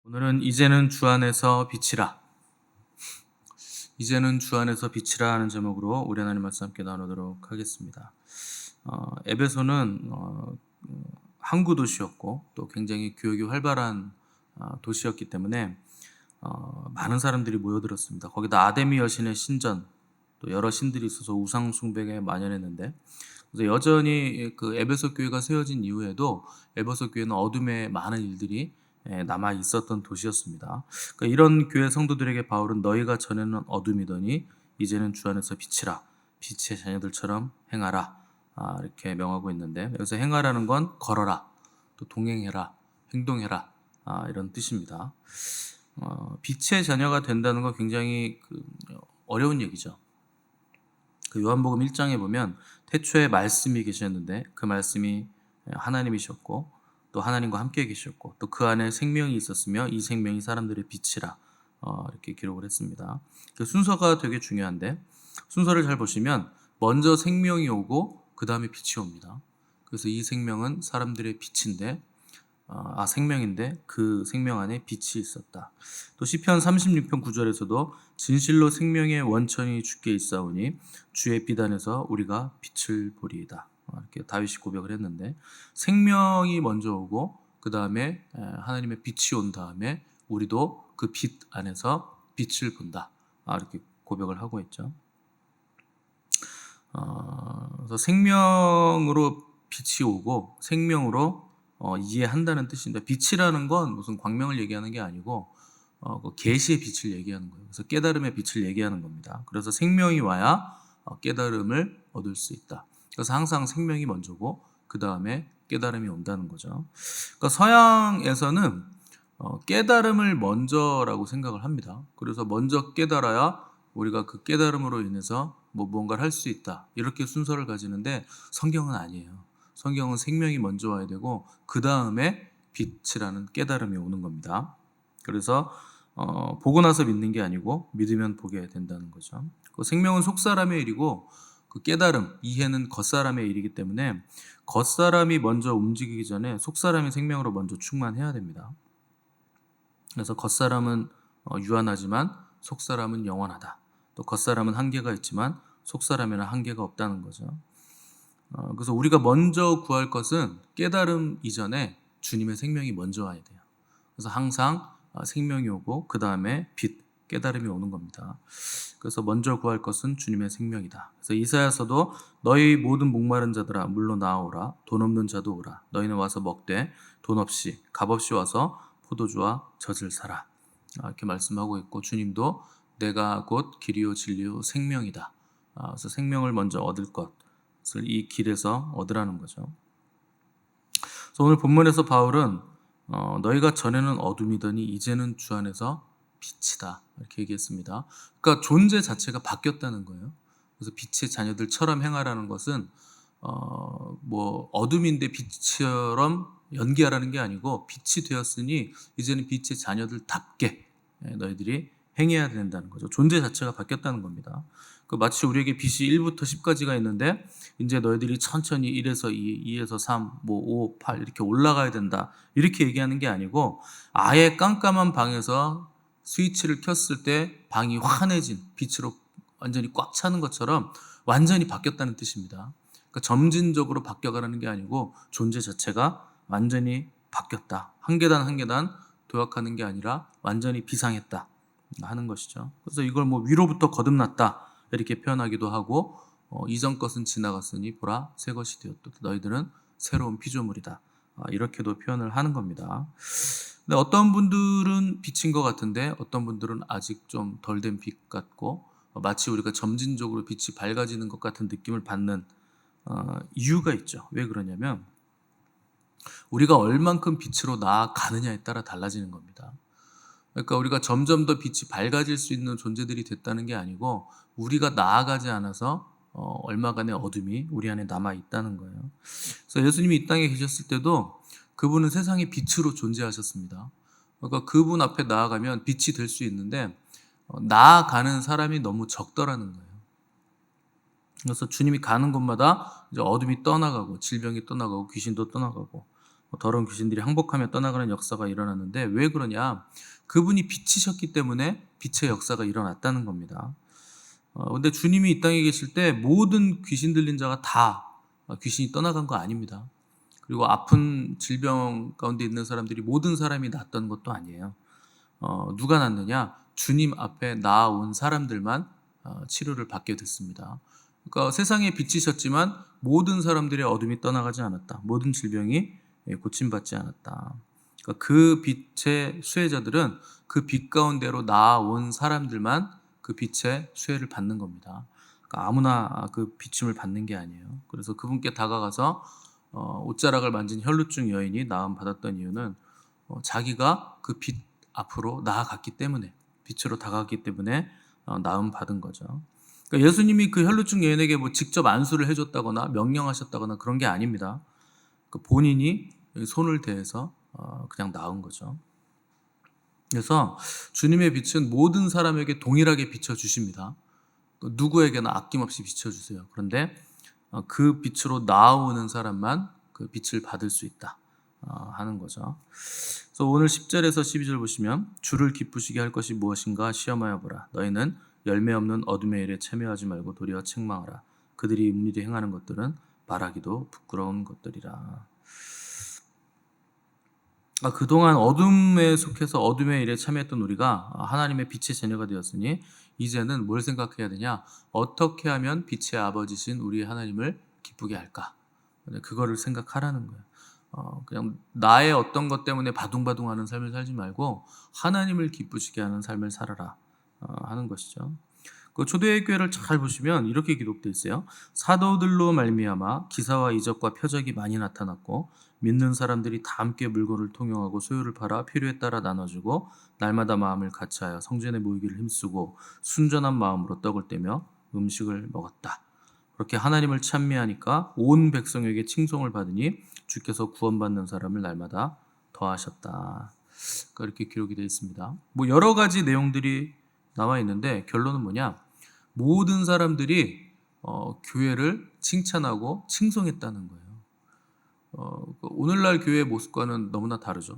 오늘은 이제는 주 안에서 빛이라. 이제는 주 안에서 빛이라 하는 제목으로 우리 하나님 말씀 함께 나누도록 하겠습니다. 에베소는 항구 도시였고 또 굉장히 교육이 활발한 도시였기 때문에 많은 사람들이 모여들었습니다. 거기다 아데미 여신의 신전, 또 여러 신들이 있어서 우상 숭배가 만연했는데, 그래서 여전히 그 에베소 교회가 세워진 이후에도 에베소 교회는 어둠에 많은 일들이 남아 있었던 도시였습니다. 그러니까 이런 교회 성도들에게 바울은 너희가 전에는 어둠이더니 이제는 주 안에서 빛이라, 빛의 자녀들처럼 행하라, 이렇게 명하고 있는데, 여기서 행하라는 건 걸어라, 또 동행해라, 행동해라, 이런 뜻입니다. 빛의 자녀가 된다는 건 굉장히 어려운 얘기죠. 그 요한복음 1장에 보면 태초에 말씀이 계셨는데 그 말씀이 하나님이셨고 또 하나님과 함께 계셨고 또 그 안에 생명이 있었으며 이 생명이 사람들의 빛이라, 이렇게 기록을 했습니다. 그 순서가 되게 중요한데, 순서를 잘 보시면 먼저 생명이 오고 그 다음에 빛이 옵니다. 그래서 이 생명은 사람들의 빛인데, 생명인데 그 생명 안에 빛이 있었다. 또 시편 36편 9절에서도 진실로 생명의 원천이 주께 있사오니 주의 빛 안에서 우리가 빛을 보리이다, 이렇게 다윗이 고백을 했는데, 생명이 먼저 오고 그 다음에 하나님의 빛이 온 다음에 우리도 그 빛 안에서 빛을 본다, 이렇게 고백을 하고 있죠. 그래서 생명으로 빛이 오고 생명으로 이해한다는 뜻인데, 빛이라는 건 무슨 광명을 얘기하는 게 아니고 그 계시의 빛을 얘기하는 거예요. 그래서 깨달음의 빛을 얘기하는 겁니다. 그래서 생명이 와야 깨달음을 얻을 수 있다. 그래서 항상 생명이 먼저고 그 다음에 깨달음이 온다는 거죠. 그러니까 서양에서는 깨달음을 먼저라고 생각을 합니다. 그래서 먼저 깨달아야 우리가 그 깨달음으로 인해서 무언가를 할 수 있다, 이렇게 순서를 가지는데, 성경은 아니에요. 성경은 생명이 먼저 와야 되고 그 다음에 빛이라는 깨달음이 오는 겁니다. 그래서 보고 나서 믿는 게 아니고 믿으면 보게 된다는 거죠. 그 생명은 속사람의 일이고 그 깨달음, 이해는 겉사람의 일이기 때문에 겉사람이 먼저 움직이기 전에 속사람이 생명으로 먼저 충만해야 됩니다. 그래서 겉사람은 유한하지만 속사람은 영원하다. 또 겉사람은 한계가 있지만 속사람에는 한계가 없다는 거죠. 그래서 우리가 먼저 구할 것은 깨달음 이전에 주님의 생명이 먼저 와야 돼요. 그래서 항상 생명이 오고 그 다음에 빛, 깨달음이 오는 겁니다. 그래서 먼저 구할 것은 주님의 생명이다. 그래서 이사야서도 너희 모든 목마른 자들아 물로 나오라, 돈 없는 자도 오라. 너희는 와서 먹되 돈 없이 값 없이 와서 포도주와 젖을 사라, 이렇게 말씀하고 있고, 주님도 내가 곧 길이요 진리요 생명이다. 그래서 생명을 먼저 얻을 것을 이 길에서 얻으라는 거죠. 그래서 오늘 본문에서 바울은 너희가 전에는 어둠이더니 이제는 주 안에서 빛이다, 이렇게 얘기했습니다. 그러니까 존재 자체가 바뀌었다는 거예요. 그래서 빛의 자녀들처럼 행하라는 것은 어둠인데 빛처럼 연기하라는 게 아니고, 빛이 되었으니 이제는 빛의 자녀들답게 너희들이 행해야 된다는 거죠. 존재 자체가 바뀌었다는 겁니다. 마치 우리에게 빛이 1부터 10까지가 있는데 이제 너희들이 천천히 1에서 2, 2에서 3, 5, 8 이렇게 올라가야 된다, 이렇게 얘기하는 게 아니고, 아예 깜깜한 방에서 스위치를 켰을 때 방이 환해진 빛으로 완전히 꽉 차는 것처럼 완전히 바뀌었다는 뜻입니다. 그러니까 점진적으로 바뀌어가는 게 아니고 존재 자체가 완전히 바뀌었다. 한 계단 한 계단 도약하는 게 아니라 완전히 비상했다 하는 것이죠. 그래서 이걸 위로부터 거듭났다, 이렇게 표현하기도 하고, 이전 것은 지나갔으니 보라 새 것이 되었다. 너희들은 새로운 피조물이다, 이렇게도 표현을 하는 겁니다. 근데 어떤 분들은 빛인 것 같은데 어떤 분들은 아직 좀 덜 된 빛 같고, 마치 우리가 점진적으로 빛이 밝아지는 것 같은 느낌을 받는 이유가 있죠. 왜 그러냐면 우리가 얼만큼 빛으로 나아가느냐에 따라 달라지는 겁니다. 그러니까 우리가 점점 더 빛이 밝아질 수 있는 존재들이 됐다는 게 아니고, 우리가 나아가지 않아서 얼마간의 어둠이 우리 안에 남아 있다는 거예요. 그래서 예수님이 이 땅에 계셨을 때도 그분은 세상의 빛으로 존재하셨습니다. 그러니까 그분 앞에 나아가면 빛이 될 수 있는데 나아가는 사람이 너무 적더라는 거예요. 그래서 주님이 가는 곳마다 이제 어둠이 떠나가고 질병이 떠나가고 귀신도 떠나가고 더러운 귀신들이 항복하며 떠나가는 역사가 일어났는데 왜 그러냐? 그분이 빛이셨기 때문에 빛의 역사가 일어났다는 겁니다. 근데 주님이 이 땅에 계실 때 모든 귀신 들린 자가 다 귀신이 떠나간 거 아닙니다. 그리고 아픈 질병 가운데 있는 사람들이 모든 사람이 낫던 것도 아니에요. 누가 낫느냐? 주님 앞에 나아온 사람들만 치료를 받게 됐습니다. 그러니까 세상에 빛이셨지만 모든 사람들의 어둠이 떠나가지 않았다. 모든 질병이 고침받지 않았다. 그러니까 그 빛의 수혜자들은 그 빛 가운데로 나아온 사람들만 그 빛의 수혜를 받는 겁니다. 그러니까 아무나 그 비춤을 받는 게 아니에요. 그래서 그분께 다가가서 옷자락을 만진 혈루증 여인이 나음 받았던 이유는 자기가 그 빛 앞으로 나아갔기 때문에, 빛으로 다가갔기 때문에 나음 받은 거죠. 그러니까 예수님이 그 혈루증 여인에게 뭐 직접 안수를 해줬다거나 명령하셨다거나 그런 게 아닙니다. 본인이 손을 대해서 그냥 나은 거죠. 그래서 주님의 빛은 모든 사람에게 동일하게 비춰주십니다. 누구에게나 아낌없이 비춰주세요. 그런데 그 빛으로 나아오는 사람만 그 빛을 받을 수 있다 하는 거죠. 그래서 오늘 10절에서 12절 보시면 주를 기쁘시게 할 것이 무엇인가 시험하여 보라. 너희는 열매 없는 어둠의 일에 참여하지 말고 도리어 책망하라. 그들이 은밀히 행하는 것들은 말하기도 부끄러운 것들이라. 그동안 어둠에 속해서 어둠의 일에 참여했던 우리가 하나님의 빛의 자녀가 되었으니 이제는 뭘 생각해야 되냐? 어떻게 하면 빛의 아버지신 우리 하나님을 기쁘게 할까? 그거를 생각하라는 거예요. 그냥 나의 어떤 것 때문에 바둥바둥하는 삶을 살지 말고 하나님을 기쁘시게 하는 삶을 살아라 하는 것이죠. 그 초대의 교회를 잘 보시면 이렇게 기록되어 있어요. 사도들로 말미암아 기사와 이적과 표적이 많이 나타났고 믿는 사람들이 다 함께 물건을 통용하고 소유를 팔아 필요에 따라 나눠주고 날마다 마음을 같이하여 성전에 모이기를 힘쓰고 순전한 마음으로 떡을 떼며 음식을 먹었다. 그렇게 하나님을 찬미하니까 온 백성에게 칭송을 받으니 주께서 구원받는 사람을 날마다 더하셨다. 이렇게 기록이 되어 있습니다. 뭐 여러 가지 내용들이 나와 있는데 결론은 뭐냐? 모든 사람들이 교회를 칭찬하고 칭송했다는 거예요. 오늘날 교회의 모습과는 너무나 다르죠.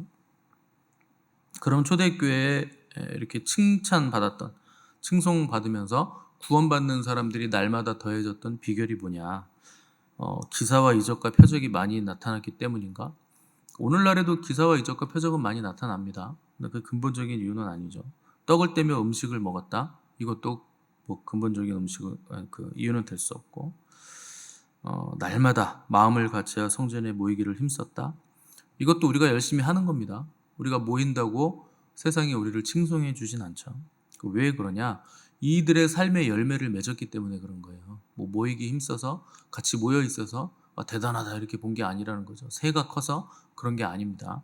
그럼 초대교회에 이렇게 칭찬받았던, 칭송받으면서 구원받는 사람들이 날마다 더해졌던 비결이 뭐냐? 기사와 이적과 표적이 많이 나타났기 때문인가? 오늘날에도 기사와 이적과 표적은 많이 나타납니다. 근데 그 근본적인 이유는 아니죠. 떡을 떼며 음식을 먹었다. 이것도 뭐 근본적인 그 이유는 될 수 없고, 날마다 마음을 같이하여 성전에 모이기를 힘썼다. 이것도 우리가 열심히 하는 겁니다. 우리가 모인다고 세상이 우리를 칭송해 주진 않죠. 왜 그러냐? 이들의 삶의 열매를 맺었기 때문에 그런 거예요. 뭐 모이기 힘써서 같이 모여 있어서 대단하다 이렇게 본 게 아니라는 거죠. 새가 커서 그런 게 아닙니다.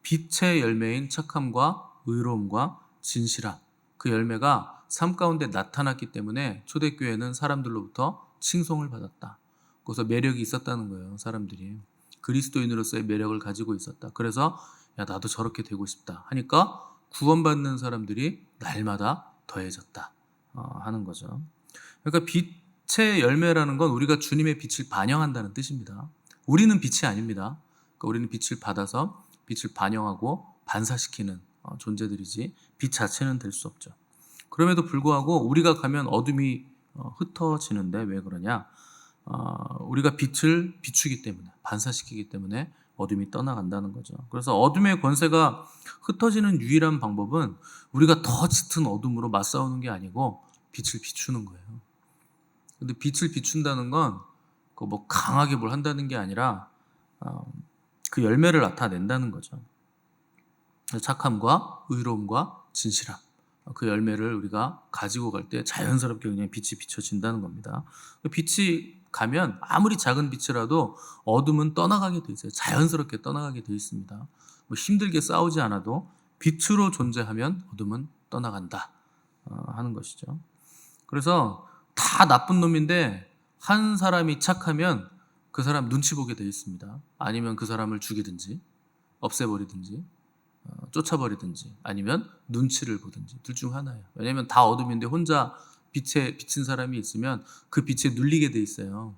빛의 열매인 착함과 의로움과 진실함, 그 열매가 삶 가운데 나타났기 때문에 초대교회는 사람들로부터 칭송을 받았다. 그래서 매력이 있었다는 거예요. 사람들이 그리스도인으로서의 매력을 가지고 있었다. 그래서 야 나도 저렇게 되고 싶다 하니까 구원받는 사람들이 날마다 더해졌다 하는 거죠. 그러니까 빛의 열매라는 건 우리가 주님의 빛을 반영한다는 뜻입니다. 우리는 빛이 아닙니다. 그러니까 우리는 빛을 받아서 빛을 반영하고 반사시키는 존재들이지 빛 자체는 될 수 없죠. 그럼에도 불구하고 우리가 가면 어둠이 흩어지는데 왜 그러냐? 우리가 빛을 비추기 때문에, 반사시키기 때문에 어둠이 떠나간다는 거죠. 그래서 어둠의 권세가 흩어지는 유일한 방법은 우리가 더 짙은 어둠으로 맞싸우는 게 아니고 빛을 비추는 거예요. 근데 빛을 비춘다는 건 뭐 강하게 뭘 한다는 게 아니라 그 열매를 나타낸다는 거죠. 착함과 의로움과 진실함, 그 열매를 우리가 가지고 갈 때 자연스럽게 그냥 빛이 비춰진다는 겁니다. 빛이 가면 아무리 작은 빛이라도 어둠은 떠나가게 돼 있어요. 자연스럽게 떠나가게 돼 있습니다. 뭐 힘들게 싸우지 않아도 빛으로 존재하면 어둠은 떠나간다 하는 것이죠. 그래서 다 나쁜 놈인데 한 사람이 착하면 그 사람 눈치 보게 돼 있습니다. 아니면 그 사람을 죽이든지 없애버리든지 쫓아버리든지 아니면 눈치를 보든지 둘 중 하나예요. 왜냐하면 다 어둠인데 혼자 빛에 비친 사람이 있으면 그 빛에 눌리게 돼 있어요.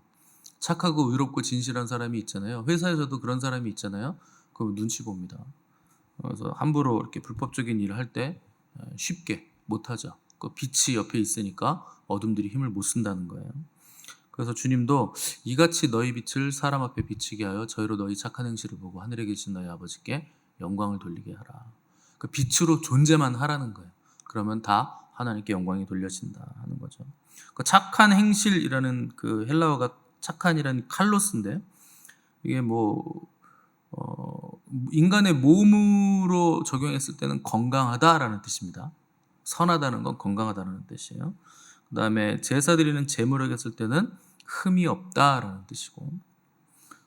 착하고 의롭고 진실한 사람이 있잖아요. 회사에서도 그런 사람이 있잖아요. 그 눈치 봅니다. 그래서 함부로 이렇게 불법적인 일을 할 때 쉽게 못하죠. 그 빛이 옆에 있으니까 어둠들이 힘을 못 쓴다는 거예요. 그래서 주님도 이같이 너희 빛을 사람 앞에 비치게 하여 저희로 너희 착한 행실을 보고 하늘에 계신 너희 아버지께 영광을 돌리게 하라. 그 빛으로 존재만 하라는 거예요. 그러면 다 하나님께 영광이 돌려진다 하는 거죠. 그 착한 행실이라는 그 헬라어가 착한이라는 칼로스인데 이게 인간의 몸으로 적용했을 때는 건강하다라는 뜻입니다. 선하다는 건 건강하다는 뜻이에요. 그 다음에 제사 드리는 제물에게 쓸 때는 흠이 없다라는 뜻이고,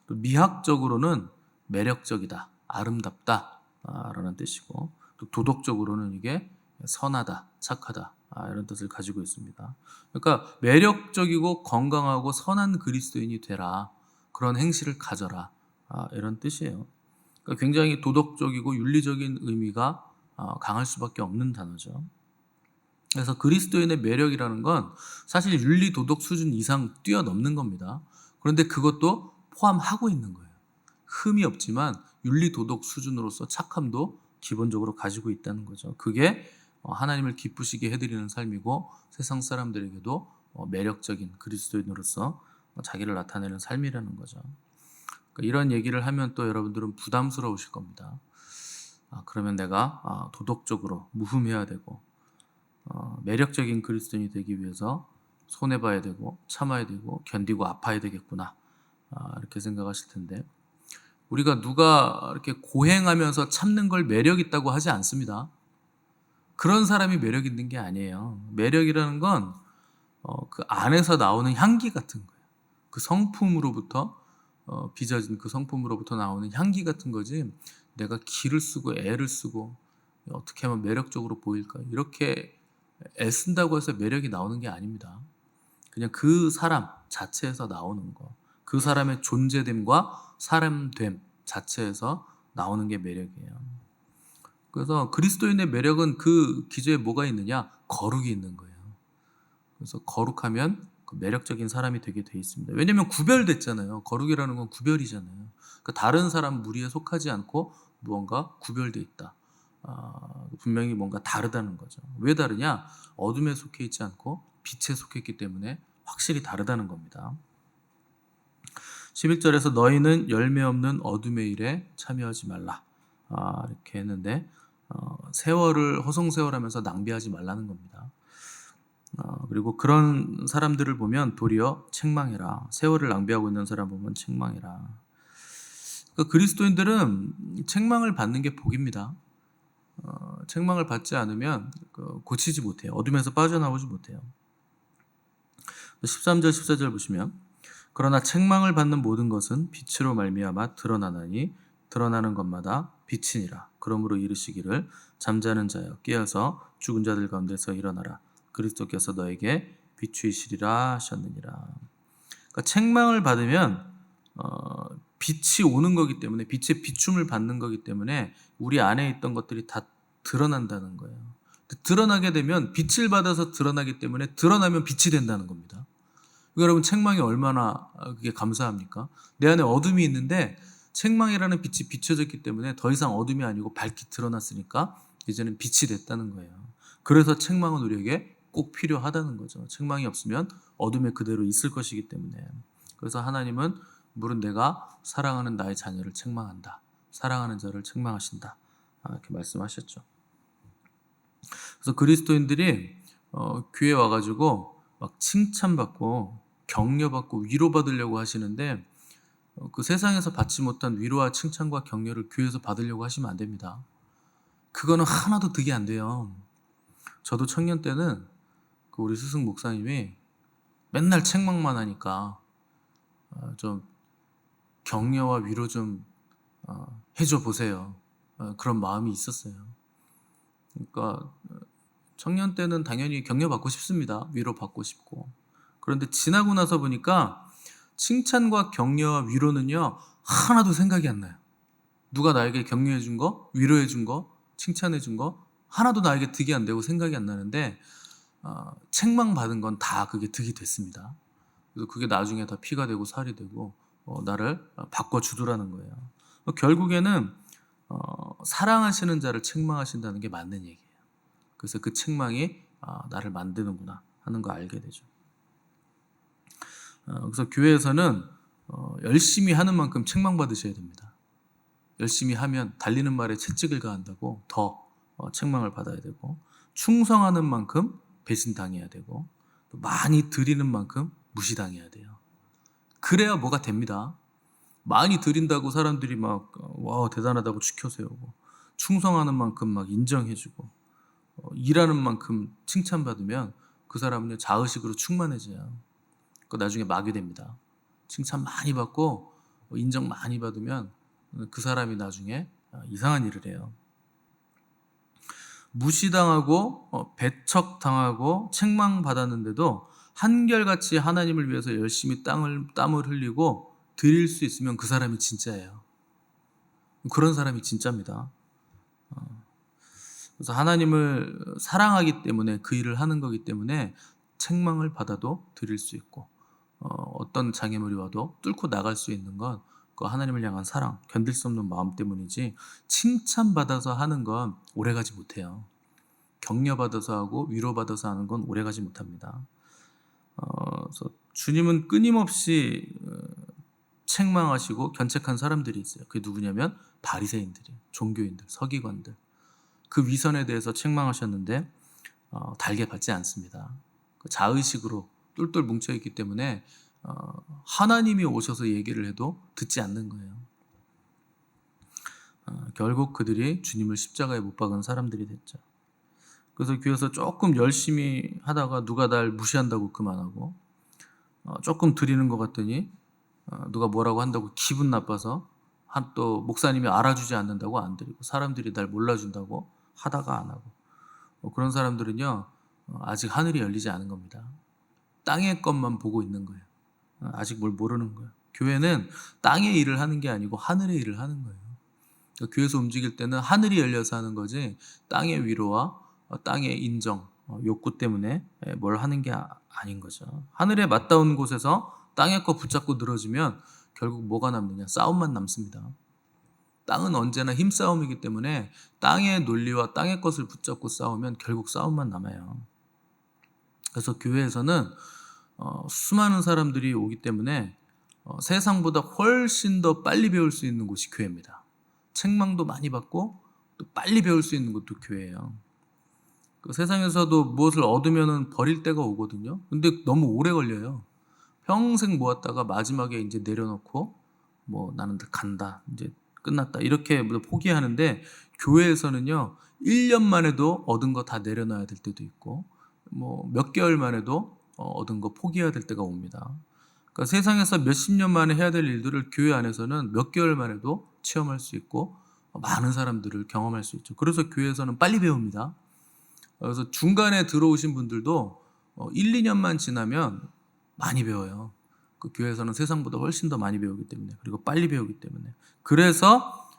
또 미학적으로는 매력적이다, 아름답다 라는 뜻이고, 또 도덕적으로는 이게 선하다, 착하다 이런 뜻을 가지고 있습니다. 그러니까 매력적이고 건강하고 선한 그리스도인이 되라, 그런 행실을 가져라 이런 뜻이에요. 그러니까 굉장히 도덕적이고 윤리적인 의미가 강할 수밖에 없는 단어죠. 그래서 그리스도인의 매력이라는 건 사실 윤리 도덕 수준 이상 뛰어넘는 겁니다. 그런데 그것도 포함하고 있는 거예요. 흠이 없지만 윤리 도덕 수준으로서 착함도 기본적으로 가지고 있다는 거죠. 그게 하나님을 기쁘시게 해드리는 삶이고 세상 사람들에게도 매력적인 그리스도인으로서 자기를 나타내는 삶이라는 거죠. 그러니까 이런 얘기를 하면 또 여러분들은 부담스러우실 겁니다. 그러면 내가 도덕적으로 무흠해야 되고 매력적인 그리스도인이 되기 위해서 손해봐야 되고 참아야 되고 견디고 아파야 되겠구나 이렇게 생각하실 텐데, 우리가 누가 이렇게 고행하면서 참는 걸 매력 있다고 하지 않습니다. 그런 사람이 매력 있는 게 아니에요. 매력이라는 건 그 안에서 나오는 향기 같은 거예요. 그 성품으로부터 빚어진 그 성품으로부터 나오는 향기 같은 거지, 내가 기를 쓰고 애를 쓰고 어떻게 하면 매력적으로 보일까 이렇게 애쓴다고 해서 매력이 나오는 게 아닙니다. 그냥 그 사람 자체에서 나오는 거, 그 사람의 존재됨과 사람됨 자체에서 나오는 게 매력이에요. 그래서 그리스도인의 매력은 그 기저에 뭐가 있느냐? 거룩이 있는 거예요. 그래서 거룩하면 그 매력적인 사람이 되게 돼 있습니다. 왜냐하면 구별됐잖아요. 거룩이라는 건 구별이잖아요. 그러니까 다른 사람 무리에 속하지 않고 무언가 구별돼 있다. 분명히 뭔가 다르다는 거죠. 왜 다르냐? 어둠에 속해 있지 않고 빛에 속했기 때문에 확실히 다르다는 겁니다. 11절에서 너희는 열매 없는 어둠의 일에 참여하지 말라 이렇게 했는데, 세월을 허송세월하면서 낭비하지 말라는 겁니다. 그리고 그런 사람들을 보면 도리어 책망해라. 세월을 낭비하고 있는 사람 보면 책망해라. 그러니까 그리스도인들은 책망을 받는 게 복입니다. 책망을 받지 않으면 고치지 못해요. 어둠에서 빠져나오지 못해요. 13절 14절 보시면, 그러나 책망을 받는 모든 것은 빛으로 말미암아 드러나나니 드러나는 것마다 빛이니라. 그러므로 이르시기를 잠자는 자여 깨어서 죽은 자들 가운데서 일어나라. 그리스도께서 너에게 비추이시리라 하셨느니라. 그러니까 책망을 받으면 빛이 오는 거기 때문에, 빛의 비춤을 받는 거기 때문에 우리 안에 있던 것들이 다 드러난다는 거예요. 드러나게 되면 빛을 받아서 드러나기 때문에 드러나면 빛이 된다는 겁니다. 여러분, 책망이 얼마나 그게 감사합니까? 내 안에 어둠이 있는데 책망이라는 빛이 비춰졌기 때문에 더 이상 어둠이 아니고 밝게 드러났으니까 이제는 빛이 됐다는 거예요. 그래서 책망은 우리에게 꼭 필요하다는 거죠. 책망이 없으면 어둠에 그대로 있을 것이기 때문에. 그래서 하나님은 물은 내가 사랑하는 나의 자녀를 책망한다, 사랑하는 자를 책망하신다 이렇게 말씀하셨죠. 그래서 그리스도인들이 교회 와가지고 막 칭찬받고 격려받고 위로받으려고 하시는데, 그 세상에서 받지 못한 위로와 칭찬과 격려를 교회에서 받으려고 하시면 안 됩니다. 그거는 하나도 득이 안 돼요. 저도 청년 때는 그 우리 스승 목사님이 맨날 책망만 하니까 좀 격려와 위로 좀 해줘 보세요. 그런 마음이 있었어요. 그러니까 청년 때는 당연히 격려받고 싶습니다. 위로받고 싶고. 그런데 지나고 나서 보니까 칭찬과 격려와 위로는요, 하나도 생각이 안 나요. 누가 나에게 격려해 준 거, 위로해 준 거, 칭찬해 준 거 하나도 나에게 득이 안 되고 생각이 안 나는데, 책망받은 건 다 그게 득이 됐습니다. 그래서 그게 나중에 다 피가 되고 살이 되고 나를 바꿔주더라는 거예요. 결국에는 사랑하시는 자를 책망하신다는 게 맞는 얘기예요. 그래서 그 책망이 나를 만드는구나 하는 거 알게 되죠. 그래서 교회에서는 열심히 하는 만큼 책망받으셔야 됩니다. 열심히 하면 달리는 말에 채찍을 가한다고 더 책망을 받아야 되고, 충성하는 만큼 배신당해야 되고, 또 많이 드리는 만큼 무시당해야 돼요. 그래야 뭐가 됩니다. 많이 드린다고 사람들이 막 와 대단하다고 지켜 세우고, 충성하는 만큼 막 인정해주고, 일하는 만큼 칭찬받으면 그 사람은 자의식으로 충만해져요. 그 나중에 막이 됩니다. 칭찬 많이 받고 인정 많이 받으면 그 사람이 나중에 이상한 일을 해요. 무시당하고 배척당하고 책망받았는데도 한결같이 하나님을 위해서 열심히 땀을 흘리고 드릴 수 있으면 그 사람이 진짜예요. 그런 사람이 진짜입니다. 그래서 하나님을 사랑하기 때문에 그 일을 하는 거기 때문에 책망을 받아도 드릴 수 있고, 어떤 장애물이 와도 뚫고 나갈 수 있는 건 그 하나님을 향한 사랑, 견딜 수 없는 마음 때문이지, 칭찬받아서 하는 건 오래가지 못해요. 격려받아서 하고 위로받아서 하는 건 오래가지 못합니다. 그래서 주님은 끊임없이 책망하시고 견책한 사람들이 있어요. 그게 누구냐면 바리새인들이에요. 종교인들, 서기관들. 그 위선에 대해서 책망하셨는데 달게 받지 않습니다. 그 자의식으로 똘똘 뭉쳐있기 때문에 하나님이 오셔서 얘기를 해도 듣지 않는 거예요. 결국 그들이 주님을 십자가에 못 박은 사람들이 됐죠. 그래서 교회에서 조금 열심히 하다가 누가 날 무시한다고 그만하고, 조금 드리는 것 같더니 누가 뭐라고 한다고 기분 나빠서 또 목사님이 알아주지 않는다고 안 드리고, 사람들이 날 몰라준다고 하다가 안 하고, 그런 사람들은요 아직 하늘이 열리지 않은 겁니다. 땅의 것만 보고 있는 거예요. 아직 뭘 모르는 거예요. 교회는 땅의 일을 하는 게 아니고 하늘의 일을 하는 거예요. 그러니까 교회에서 움직일 때는 하늘이 열려서 하는 거지, 땅의 위로와 땅의 인정, 욕구 때문에 뭘 하는 게 아닌 거죠. 하늘에 맞닿은 곳에서 땅의 거 붙잡고 늘어지면 결국 뭐가 남느냐? 싸움만 남습니다. 땅은 언제나 힘싸움이기 때문에 땅의 논리와 땅의 것을 붙잡고 싸우면 결국 싸움만 남아요. 그래서 교회에서는 수많은 사람들이 오기 때문에 세상보다 훨씬 더 빨리 배울 수 있는 곳이 교회입니다. 책망도 많이 받고 또 빨리 배울 수 있는 곳도 교회예요. 그 세상에서도 무엇을 얻으면 버릴 때가 오거든요. 근데 너무 오래 걸려요. 평생 모았다가 마지막에 이제 내려놓고 뭐 나는 간다, 이제 끝났다 이렇게 포기하는데, 교회에서는요 1년 만에도 얻은 거 다 내려놔야 될 때도 있고, 뭐 몇 개월 만에도 얻은 거 포기해야 될 때가 옵니다. 그러니까 세상에서 몇십 년 만에 해야 될 일들을 교회 안에서는 몇 개월 만에도 체험할 수 있고 많은 사람들을 경험할 수 있죠. 그래서 교회에서는 빨리 배웁니다. 그래서 중간에 들어오신 분들도 1, 2년만 지나면 많이 배워요. 그 교회에서는 세상보다 훨씬 더 많이 배우기 때문에, 그리고 빨리 배우기 때문에. 그래서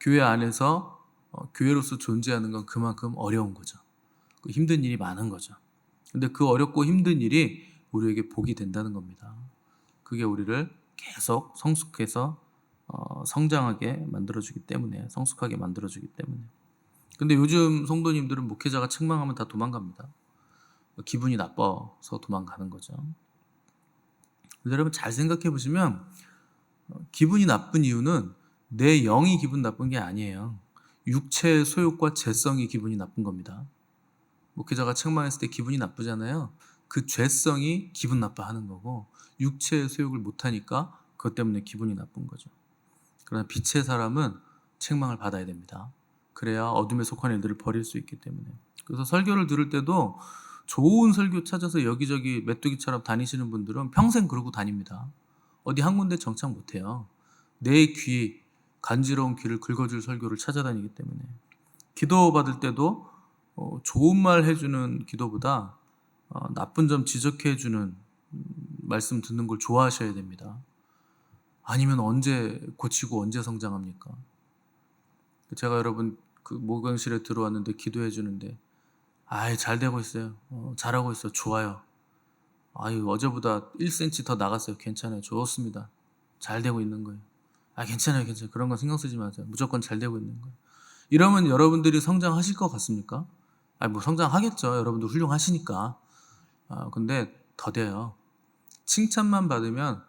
교회 안에서 교회로서 존재하는 건 그만큼 어려운 거죠. 그 힘든 일이 많은 거죠. 근데 그 어렵고 힘든 일이 우리에게 복이 된다는 겁니다. 그게 우리를 계속 성숙해서 성장하게 만들어주기 때문에, 성숙하게 만들어주기 때문에. 근데 요즘 성도님들은 목회자가 책망하면 다 도망갑니다. 기분이 나빠서 도망가는 거죠. 여러분 잘 생각해 보시면 기분이 나쁜 이유는 내 영이 기분 나쁜 게 아니에요. 육체의 소욕과 죄성이 기분이 나쁜 겁니다. 목회자가 책망했을 때 기분이 나쁘잖아요. 그 죄성이 기분 나빠하는 거고, 육체의 소욕을 못하니까 그것 때문에 기분이 나쁜 거죠. 그러나 빛의 사람은 책망을 받아야 됩니다. 그래야 어둠에 속한 일들을 버릴 수 있기 때문에. 그래서 설교를 들을 때도 좋은 설교 찾아서 여기저기 메뚜기처럼 다니시는 분들은 평생 그러고 다닙니다. 어디 한 군데 정착 못해요. 내 귀, 간지러운 귀를 긁어줄 설교를 찾아다니기 때문에. 기도 받을 때도 좋은 말 해주는 기도보다 나쁜 점 지적해주는 말씀 듣는 걸 좋아하셔야 됩니다. 아니면 언제 고치고 언제 성장합니까? 제가 여러분 그 목욕실에 들어왔는데 기도해 주는데, 아이 잘 되고 있어요. 잘하고 있어. 좋아요. 아유 어제보다 1cm 더 나갔어요. 괜찮아요. 좋습니다. 잘 되고 있는 거예요. 아, 괜찮아요, 괜찮아요. 그런 건 신경 쓰지 마세요. 무조건 잘 되고 있는 거예요. 이러면 여러분들이 성장하실 것 같습니까? 아니, 뭐 성장하겠죠. 여러분들 훌륭하시니까. 근데 더뎌요. 칭찬만 받으면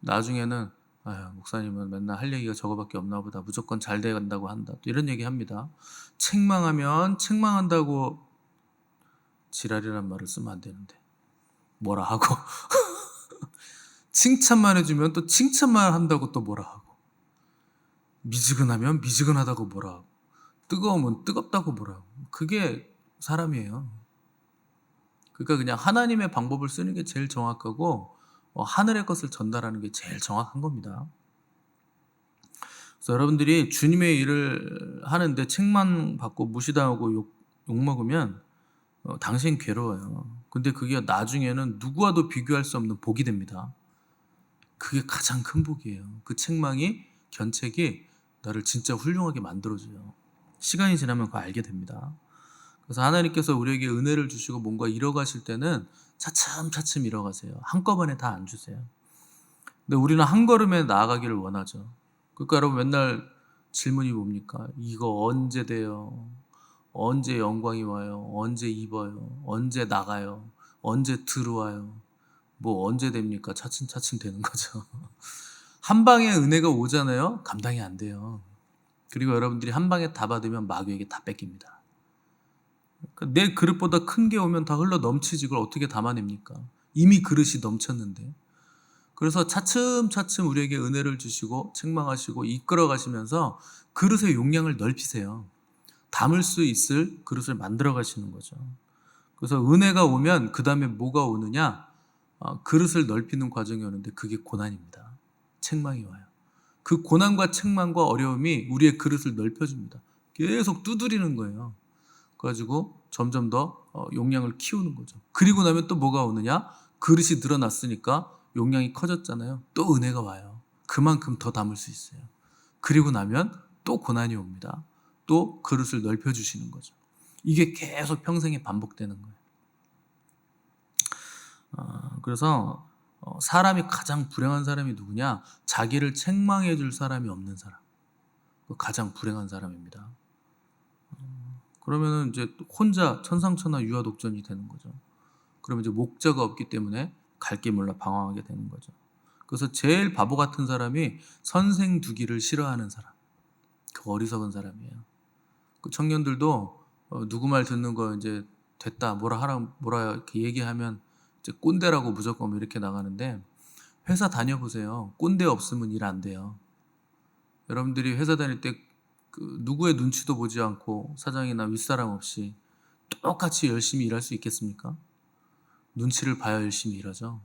나중에는 아유, 목사님은 맨날 할 얘기가 저거밖에 없나 보다. 무조건 잘 돼간다고 한다. 또 이런 얘기 합니다. 책망하면 책망한다고 지랄이란 말을 쓰면 안 되는데. 뭐라 하고. 칭찬만 해주면 또 칭찬만 한다고 또 뭐라 하고. 미지근하면 미지근하다고 뭐라 하고. 뜨거우면 뜨겁다고 뭐라 하고. 그게 사람이에요. 그러니까 그냥 하나님의 방법을 쓰는 게 제일 정확하고 하늘의 것을 전달하는 게 제일 정확한 겁니다. 그래서 여러분들이 주님의 일을 하는데 책만 받고 무시당하고 욕먹으면 당신 괴로워요. 근데 그게 나중에는 누구와도 비교할 수 없는 복이 됩니다. 그게 가장 큰 복이에요. 그 책망이, 견책이 나를 진짜 훌륭하게 만들어줘요. 시간이 지나면 그거 알게 됩니다. 그래서 하나님께서 우리에게 은혜를 주시고 뭔가 이뤄가실 때는 차츰차츰 이뤄가세요. 한꺼번에 다 안 주세요. 근데 우리는 한 걸음에 나아가기를 원하죠. 그러니까 여러분 맨날 질문이 뭡니까? 이거 언제 돼요? 언제 영광이 와요? 언제 입어요? 언제 나가요? 언제 들어와요? 뭐 언제 됩니까? 차츰차츰 되는 거죠. 한 방에 은혜가 오잖아요. 감당이 안 돼요. 그리고 여러분들이 한 방에 다 받으면 마귀에게 다 뺏깁니다. 그러니까 내 그릇보다 큰 게 오면 다 흘러 넘치지 그걸 어떻게 담아냅니까? 이미 그릇이 넘쳤는데. 그래서 차츰차츰 우리에게 은혜를 주시고 책망하시고 이끌어 가시면서 그릇의 용량을 넓히세요. 담을 수 있을 그릇을 만들어 가시는 거죠. 그래서 은혜가 오면 그 다음에 뭐가 오느냐? 그릇을 넓히는 과정이 오는데 그게 고난입니다. 책망이 와요. 그 고난과 책망과 어려움이 우리의 그릇을 넓혀줍니다. 계속 두드리는 거예요. 그래가지고 점점 더 용량을 키우는 거죠. 그리고 나면 또 뭐가 오느냐? 그릇이 늘어났으니까 용량이 커졌잖아요. 또 은혜가 와요. 그만큼 더 담을 수 있어요. 그리고 나면 또 고난이 옵니다. 또 그릇을 넓혀주시는 거죠. 이게 계속 평생에 반복되는 거예요. 그래서 사람이 가장 불행한 사람이 누구냐? 자기를 책망해 줄 사람이 없는 사람. 가장 불행한 사람입니다. 그러면은 이제 혼자 천상천하 유아독존이 되는 거죠. 그러면 이제 목자가 없기 때문에 갈 길 몰라 방황하게 되는 거죠. 그래서 제일 바보 같은 사람이 선생 두기를 싫어하는 사람. 그 어리석은 사람이에요. 그 청년들도 누구 말 듣는 거 이제 됐다 뭐라 하라 뭐라 이렇게 얘기하면 이제 꼰대라고 무조건 이렇게 나가는데 회사 다녀보세요. 꼰대 없으면 일 안 돼요. 여러분들이 회사 다닐 때 그 누구의 눈치도 보지 않고 사장이나 윗사람 없이 똑같이 열심히 일할 수 있겠습니까? 눈치를 봐야 열심히 일하죠.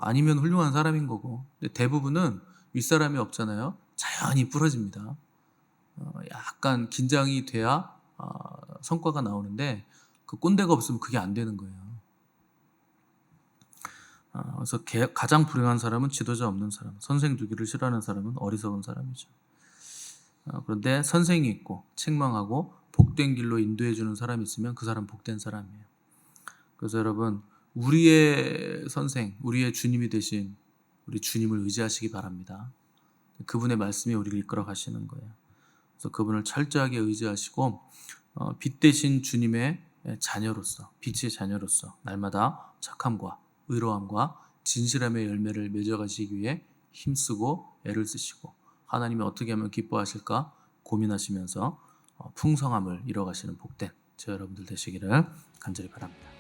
아니면 훌륭한 사람인 거고. 근데 대부분은 윗사람이 없잖아요. 자연히 부러집니다. 약간 긴장이 돼야 성과가 나오는데 그 꼰대가 없으면 그게 안 되는 거예요. 그래서 가장 불행한 사람은 지도자 없는 사람, 선생 두기를 싫어하는 사람은 어리석은 사람이죠. 그런데 선생이 있고 책망하고 복된 길로 인도해 주는 사람이 있으면 그 사람 복된 사람이에요. 그래서 여러분 우리의 선생, 우리의 주님이 되신 우리 주님을 의지하시기 바랍니다. 그분의 말씀이 우리를 이끌어 가시는 거예요. 그래서 그분을 철저하게 의지하시고 빛 대신 주님의 자녀로서, 빛의 자녀로서 날마다 착함과 의로함과 진실함의 열매를 맺어가시기 위해 힘쓰고 애를 쓰시고 하나님이 어떻게 하면 기뻐하실까 고민하시면서 풍성함을 이뤄가시는 복된 저 여러분들 되시기를 간절히 바랍니다.